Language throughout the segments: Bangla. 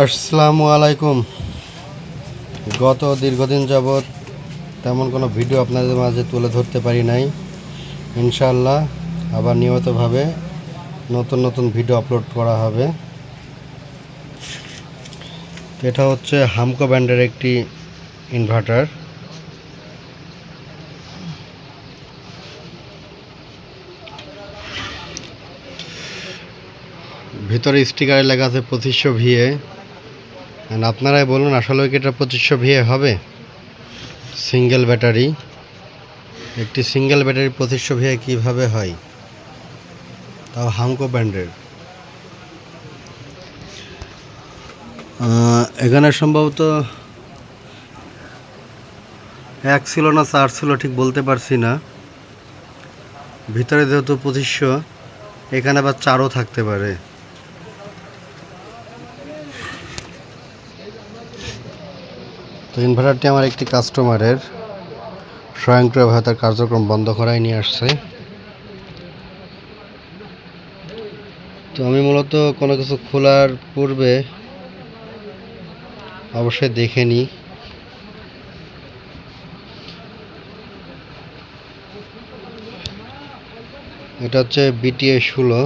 আসসালামু আলাইকুম। গত দীর্ঘদিন যাবৎ তেমন কোনো ভিডিও আপনাদের মাঝে তুলে ধরতে পারি নাই। ইনশাআল্লাহ আবার নিয়মিতভাবে নতুন নতুন ভিডিও আপলোড করা হবে। এটা হচ্ছে হামকো ব্র্যান্ডের একটি ইনভার্টার। ভিতরে স্টিকারে লেখা আছে 2500 VA। আপনারাই বলুন আসলে কি এটা 2500 VA হবে? সিঙ্গেল ব্যাটারি, একটি সিঙ্গেল ব্যাটারি 2500 VA কীভাবে হয়, তাও হামকো ব্র্যান্ডের। এখানে সম্ভবত 1 ছিল না 4 ছিল, ঠিক বলতে পারছি না। ভিতরে যেহেতু 2500, এখানে আবার 4ও থাকতে পারে। তো ইনভার্টারটি আমার একটি কাস্টমারের, স্বয়ংক্রিয়ভাবে তার কার্যক্রম বন্ধ করায় নিয়ে আসছে। তো আমি মূলত কোনো কিছু খোলার পূর্বে অবশ্যই দেখে নিই। এটা হচ্ছে BTA 16,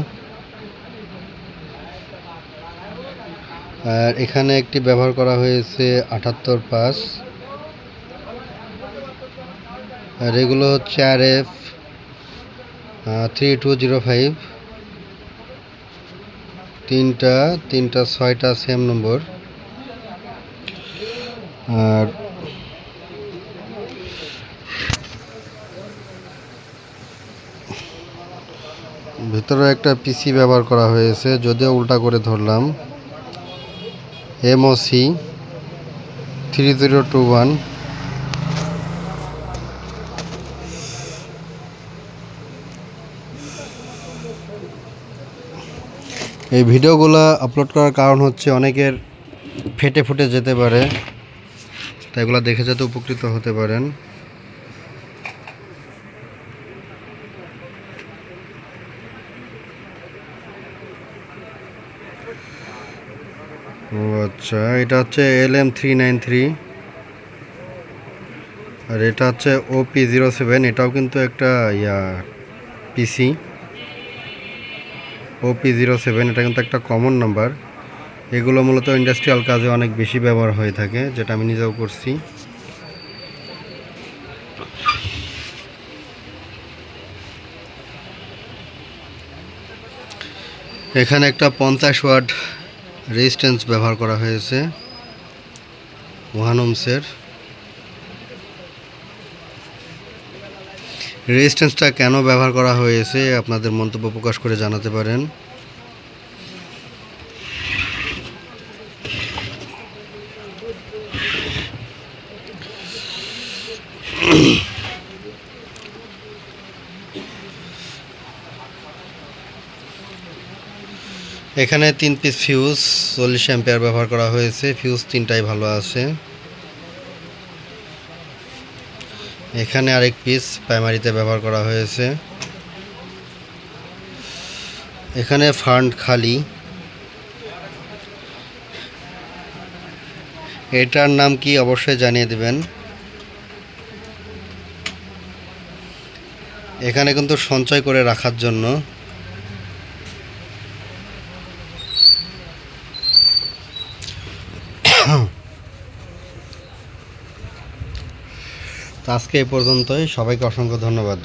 আর এখানে একটি ব্যবহার করা হয়েছে 78/5, আর এগুলো হচ্ছে RF 3205, তিনটা 6টা সেম নম্বর। আর ভিতরে একটা PC ব্যবহার করা হয়েছে, যদিও উল্টা করে ধরলাম। MOC 3021। এই ভিডিওগুলো আপলোড করার কারণ হচ্ছে অনেকের ফেটে ফুটে যেতে পারে, তাই এগুলো দেখে যাতে উপকৃত হতে পারেন। ও আচ্ছা, এটা হচ্ছে LM393, আর এটা হচ্ছে OP07। এটাও কিন্তু একটা PC OP07। এটা কিন্তু একটা কমন নাম্বার। এগুলো মূলত ইন্ডাস্ট্রিয়াল কাজে অনেক বেশি ব্যবহার হয়ে থাকে, যেটা আমি নিজেও করছি। এখানে একটা 50 ওয়াট রেজিস্ট্যান্স ব্যবহার করা হয়েছে 1 ohms-এর। রেজিস্ট্যান্সটা কেন ব্যবহার করা হয়েছে আপনাদের মন্তব্য প্রকাশ করে জানাতে পারেন। এখানে 3 পিস ফিউজ 40 অ্যাম্পিয়ার ব্যবহার করা হয়েছে। ফিউজ 3টাই ভালো আছে। এখানে আরেক পিস প্রাইমারিতে ব্যবহার করা হয়েছে। এখানে ফান্ড খালি। এটার নাম কি অবশ্যই জানিয়ে দিবেন। এখানে কিন্তু সঞ্চয় করে রাখার জন্য। তো আজকে এই পর্যন্তই। সবাইকে অসংখ্য ধন্যবাদ।